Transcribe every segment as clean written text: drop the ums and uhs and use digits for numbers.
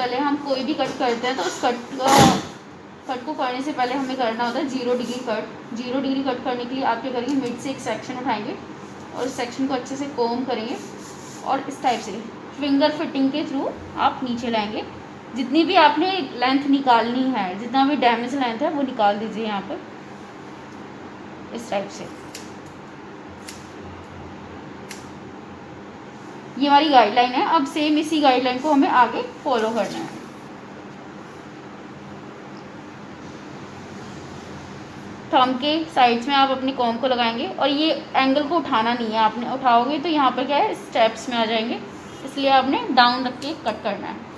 पहले हम कोई भी कट करते हैं तो उस कट को करने से पहले हमें करना होता है 0 डिग्री कट। 0 डिग्री कट करने के लिए आप क्या करेंगे, मिड से एक सेक्शन उठाएंगे और उस सेक्शन को अच्छे से कोम करेंगे और इस टाइप से फिंगर फिटिंग के थ्रू आप नीचे लाएंगे। जितनी भी आपने लेंथ निकालनी है, जितना भी डैमेज लेंथ है वो निकाल दीजिए यहाँ पर इस टाइप से। ये हमारी गाइडलाइन है। अब सेम इसी गाइडलाइन को हमें आगे फॉलो करना है। थंब के साइड्स में आप अपने कॉम को लगाएंगे और ये एंगल को उठाना नहीं है, आपने उठाओगे तो यहाँ पर क्या है, स्टेप्स में आ जाएंगे, इसलिए आपने डाउन रख के कट करना है।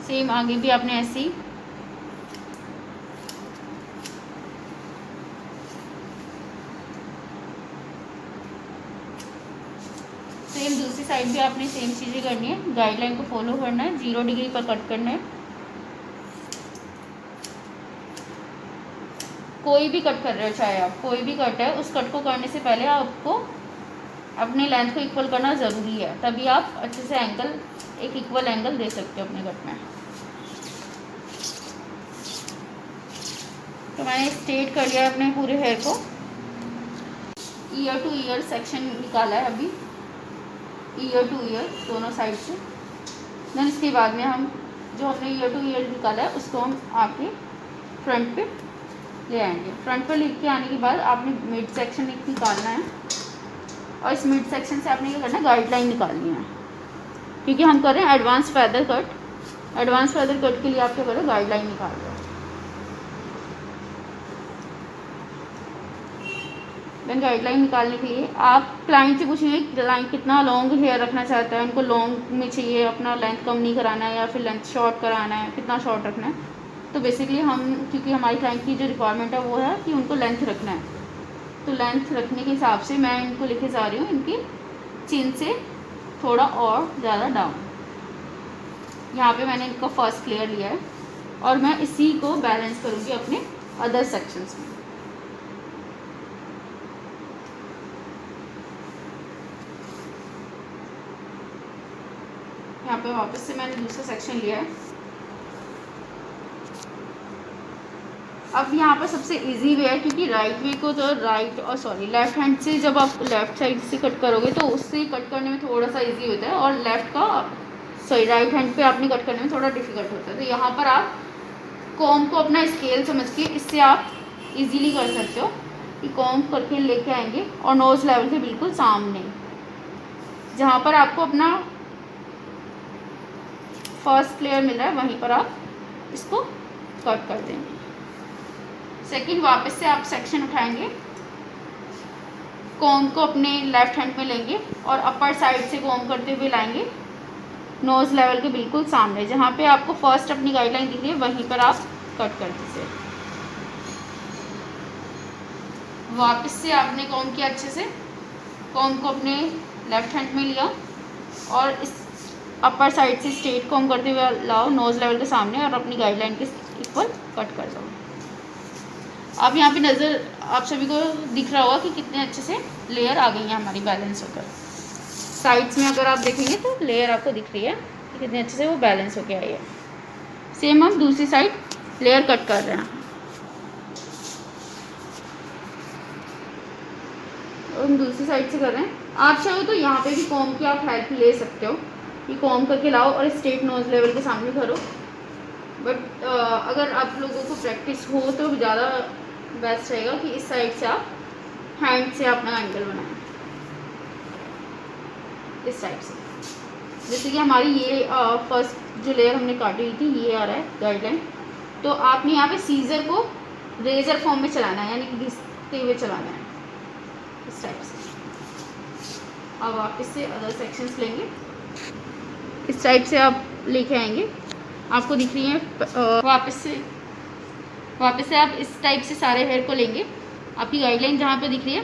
सेम आगे भी आपने ऐसे ही सेम दूसरी साइड भी आपने सेम चीज़ें करनी है, गाइडलाइन को फॉलो करना है, 0 डिग्री पर कट करना है। कोई भी कट कर रहे हो, चाहे आप कोई भी कट है, उस कट को करने से पहले आपको अपने लेंथ को इक्वल करना ज़रूरी है, तभी आप अच्छे से एक इक्वल एंगल दे सकते हो अपने कट में। तो मैंने स्ट्रेट कर लिया अपने पूरे हेयर को। ईयर टू ईयर सेक्शन निकाला है अभी, ईयर टू ईयर दोनों साइड से। देन इसके बाद में हम जो हमने ईयर टू ईयर निकाला है उसको हम आके फ्रंट पे ले आएंगे। फ्रंट पे लेके आने के बाद आपने मिड सेक्शन निकालना है और इस मिड सेक्शन से आपने क्या करना है, गाइडलाइन निकालनी है, क्योंकि हम कर रहे हैं advance feather cut. Advance feather cut के लिए आप क्या करो, गाइडलाइन निकाल लो। देन गाइडलाइन निकालने के लिए आप क्लाइंट से पूछेंगे क्लाइंट कितना लॉन्ग हेयर रखना चाहता है, उनको लॉन्ग में चाहिए, अपना लेंथ कम नहीं कराना है या फिर लेंथ शॉर्ट कराना है, कितना शॉर्ट रखना है। तो बेसिकली हम, क्योंकि हमारी क्लाइंट की जो रिक्वायरमेंट है वो है कि उनको लेंथ रखना है, तो लेंथ रखने के हिसाब से मैं इनको लेके जा रही हूँ इनकी चिन से थोड़ा और ज़्यादा डाउन। यहाँ पे मैंने इनका फर्स्ट लेयर लिया है और मैं इसी को बैलेंस करूँगी अपने अदर सेक्शंस में। यहाँ पे वापस से मैंने दूसरा सेक्शन लिया है। अब यहाँ पर सबसे इजी वे है, क्योंकि राइट वे को तो लेफ़्ट हैंड से जब आप लेफ़्ट साइड से कट करोगे तो उससे कट करने में थोड़ा सा इजी होता है और राइट हैंड पे आपने कट करने में थोड़ा डिफिकल्ट होता है। तो यहाँ पर आप कॉम को अपना स्केल समझ के इससे आप इजीली कर सकते हो कि कॉम करके लेके आएंगे और नोज़ लेवल के बिल्कुल सामने, जहाँ पर आपको अपना फर्स्ट लेयर मिल रहा है वहीं पर आप इसको कट कर देंगे। सेकंड, वापस से आप सेक्शन उठाएंगे, कॉम को अपने लेफ्ट हैंड में लेंगे और अपर साइड से कॉम करते हुए लाएंगे नोज़ लेवल के बिल्कुल सामने, जहाँ पे आपको फर्स्ट अपनी गाइडलाइन दिख रही है वहीं पर आप कट कर दीजिए। वापस से आपने कॉम किया अच्छे से, कॉम को अपने लेफ्ट हैंड में लिया और इस अपर साइड से स्ट्रेट कॉम करते हुए लाओ नोज़ लेवल के सामने और अपनी गाइडलाइन के इक्वल कट कर दो। अब यहाँ पे नज़र आप सभी को दिख रहा होगा कि कितने अच्छे से लेयर आ गई हैं हमारी बैलेंस होकर। साइड्स में अगर आप देखेंगे तो लेयर आपको दिख रही है कि कितने अच्छे से वो बैलेंस होकर आई है। सेम हम दूसरी साइड लेयर कट कर रहे हैं और हम दूसरी साइड से कर रहे हैं। आप चाहो तो यहाँ पे भी कॉम की आप हेल्प ले सकते हो कि कॉम करके लाओ और स्ट्रेट नोज लेवल के सामने करो, बट अगर आप लोगों को प्रैक्टिस हो तो ज़्यादा बेस्ट रहेगा कि इस साइड से आप हैंड से अपना एंगल बनाएं, इस साइड से। जैसे कि हमारी ये फर्स्ट जो लेयर हमने काटी हुई थी ये आ रहा है गाइडलाइन, तो आपने यहाँ पे सीजर को रेजर फॉर्म में चलाना है, यानी कि घिसते हुए चलाना है इस टाइप से। अब आप इससे अदर सेक्शंस लेंगे, इस टाइप से आप लेके आएंगे, आपको दिख रही है। वापस से आप इस टाइप से सारे हेयर को लेंगे, आपकी गाइडलाइन जहाँ पे दिख रही है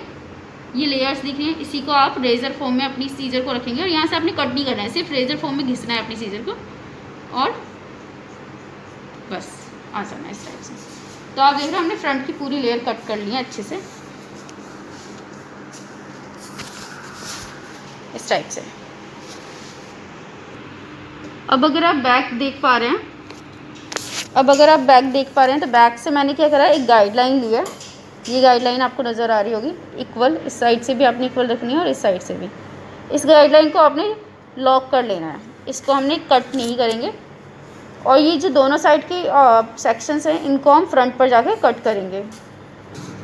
ये लेयर्स दिख रही हैं, इसी को आप रेजर फॉर्म में अपनी सीजर को रखेंगे और यहाँ से आपने कट नहीं करना है, सिर्फ रेजर फॉर्म में घिसना है अपनी सीजर को और बस आ जाना है इस टाइप से। तो आप देख रहे हैं हमने फ्रंट की पूरी लेयर कट कर ली है अच्छे से। इस टाइप से। अब अगर आप बैक देख पा रहे हैं तो बैक से मैंने क्या करा है, एक गाइडलाइन ली है। ये गाइडलाइन आपको नज़र आ रही होगी इक्वल, इस साइड से भी आपने इक्वल रखनी है और इस साइड से भी। इस गाइडलाइन को आपने लॉक कर लेना है, इसको हमने कट नहीं करेंगे। और ये जो दोनों साइड के सेक्शंस हैं इनको हम फ्रंट पर जाके कट करेंगे।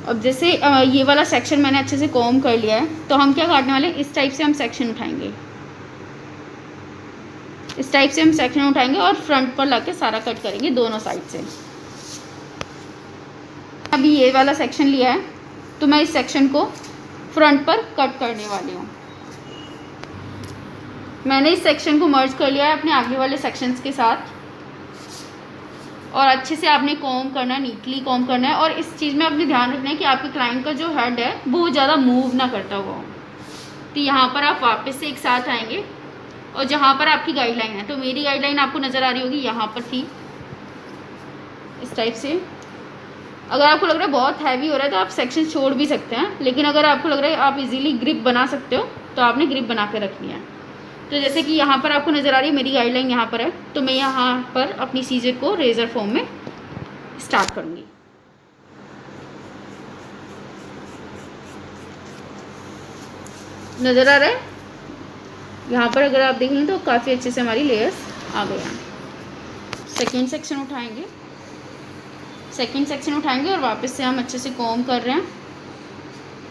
अब जैसे ये वाला सेक्शन मैंने अच्छे से कॉम कर लिया है, तो हम क्या काटने वाले हैं, इस टाइप से हम सेक्शन उठाएंगे, इस टाइप से हम सेक्शन उठाएंगे और फ्रंट पर लाके सारा कट करेंगे दोनों साइड से। अभी ये वाला सेक्शन लिया है तो मैं इस सेक्शन को फ्रंट पर कट करने वाली हूँ। मैंने इस सेक्शन को मर्ज कर लिया है अपने आगे वाले सेक्शंस के साथ, और अच्छे से आपने कॉम करना है, नीटली कॉम करना है। और इस चीज़ में आपने ध्यान रखना है कि आपके क्लाइंट का जो हेड है वो ज़्यादा मूव ना करता हुआ हो। तो यहाँ पर आप वापस से एक साथ आएंगे और जहाँ पर आपकी गाइडलाइन है, तो मेरी गाइडलाइन आपको नज़र आ रही होगी यहाँ पर थी, इस टाइप से। अगर आपको लग रहा है बहुत हैवी हो रहा है तो आप सेक्शन छोड़ भी सकते हैं, लेकिन अगर आपको लग रहा है आप इजीली ग्रिप बना सकते हो तो आपने ग्रिप बना के रखनी है। तो जैसे कि यहाँ पर आपको नज़र आ रही है मेरी गाइडलाइन यहाँ पर है, तो मैं यहाँ पर अपनी सीजर को रेज़र फॉर्म में स्टार्ट करूँगी। नज़र आ रहा है यहाँ पर, अगर आप देख लें तो काफ़ी अच्छे से हमारी लेयर्स आ गए हैं। सेकेंड सेक्शन उठाएंगे और वापस से हम अच्छे से कॉम कर रहे हैं।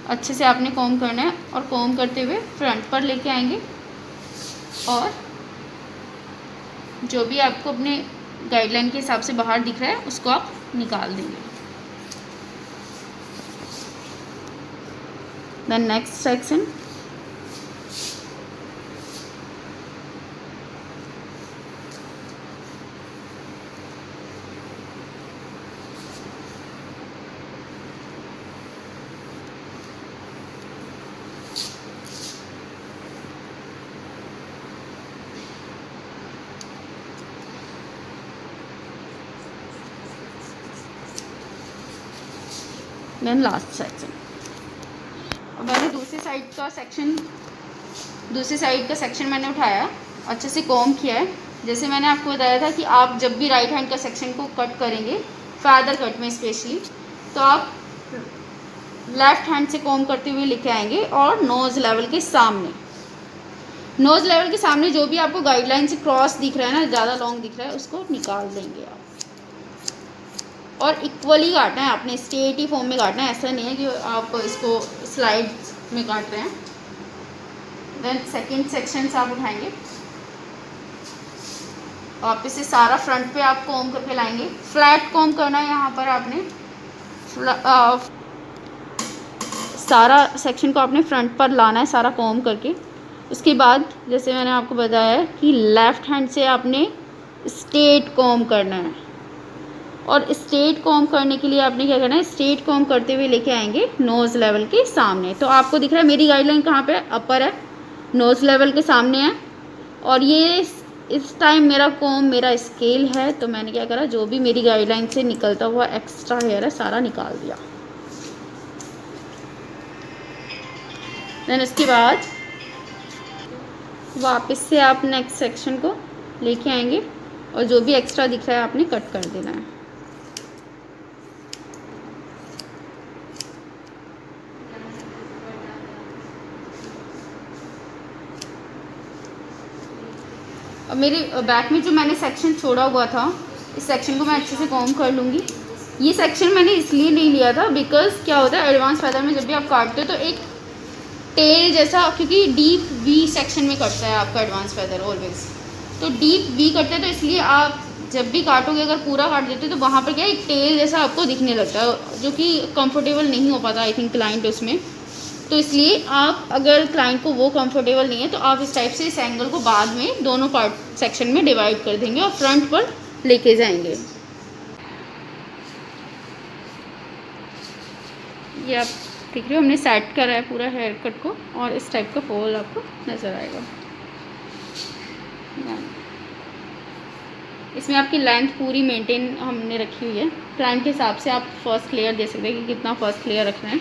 अच्छे से आपने कॉम करना है और कॉम करते हुए फ्रंट पर लेके आएंगे और जो भी आपको अपने गाइडलाइन के हिसाब से बाहर दिख रहा है उसको आप निकाल देंगे। Then next section, then last section. अब मैंने दूसरी साइड का सेक्शन मैंने उठाया, अच्छे से कॉम किया है। जैसे मैंने आपको बताया था कि आप जब भी राइट हैंड का सेक्शन को कट करेंगे, फैदर कट में स्पेशली, तो आप लेफ़्ट हैंड से कॉम करते हुए लेके आएंगे और नोज़ लेवल के सामने जो भी आपको गाइडलाइन से क्रॉस दिख रहा है ना, ज़्यादा लॉन्ग दिख रहा है, उसको निकाल देंगे आप। और इक्वली काटना है आपने, स्ट्रेट ही फॉर्म में काटना है, ऐसा नहीं है कि आप इसको स्लाइड में काट रहे हैं। देन सेकेंड सेक्शन से आप उठाएंगे, वापस से सारा फ्रंट पे आप कॉम करके लाएंगे। फ्लैट कॉम करना है यहाँ पर आपने, सारा सेक्शन को आपने फ्रंट पर लाना है सारा कॉम करके। उसके बाद जैसे मैंने आपको बताया कि लेफ़्ट हैंड से आपने स्ट्रेट कॉम करना है, और स्ट्रेट कॉम करने के लिए आपने क्या करना है, स्ट्रेट कॉम करते हुए लेके आएंगे नोज़ लेवल के सामने। तो आपको दिख रहा है मेरी गाइडलाइन कहाँ पे है, अपर है, नोज़ लेवल के सामने है। और ये इस टाइम मेरा कॉम मेरा स्केल है, तो मैंने क्या करा, जो भी मेरी गाइडलाइन से निकलता हुआ एक्स्ट्रा हेयर है सारा निकाल दिया। देन उसके बाद वापस से आप नेक्स्ट सेक्शन को लेके आएंगे और जो भी एक्स्ट्रा दिख रहा है आपने कट कर देना है। अब मेरे बैक में जो मैंने सेक्शन छोड़ा हुआ था, इस सेक्शन को मैं अच्छे से कॉम कर लूँगी। ये सेक्शन मैंने इसलिए नहीं लिया था बिकॉज क्या होता है, एडवांस फैदर में जब भी आप काटते हो तो एक टेल जैसा, क्योंकि डीप वी सेक्शन में कटता है आपका एडवांस फैदर ऑलवेज, तो डीप वी कटता है, तो इसलिए आप जब भी काटोगे, अगर पूरा काट देते तो वहाँ पर क्या एक टेल जैसा आपको दिखने लगता है, जो कि कंफर्टेबल नहीं हो पाता आई थिंक क्लाइंट उसमें। तो इसलिए आप, अगर क्लाइंट को वो कंफर्टेबल नहीं है, तो आप इस टाइप से इस एंगल को बाद में दोनों पार्ट सेक्शन में डिवाइड कर देंगे और फ्रंट पर लेके जाएंगे। ये आप देख रहे हो, हमने सेट करा है पूरा हेयर कट को, और इस टाइप का फॉल आपको नज़र आएगा। इसमें आपकी लेंथ पूरी मेंटेन हमने रखी हुई है, क्लाइंट के हिसाब से आप फर्स्ट लेयर दे सकते हैं कि कितना फर्स्ट लेयर रखना है।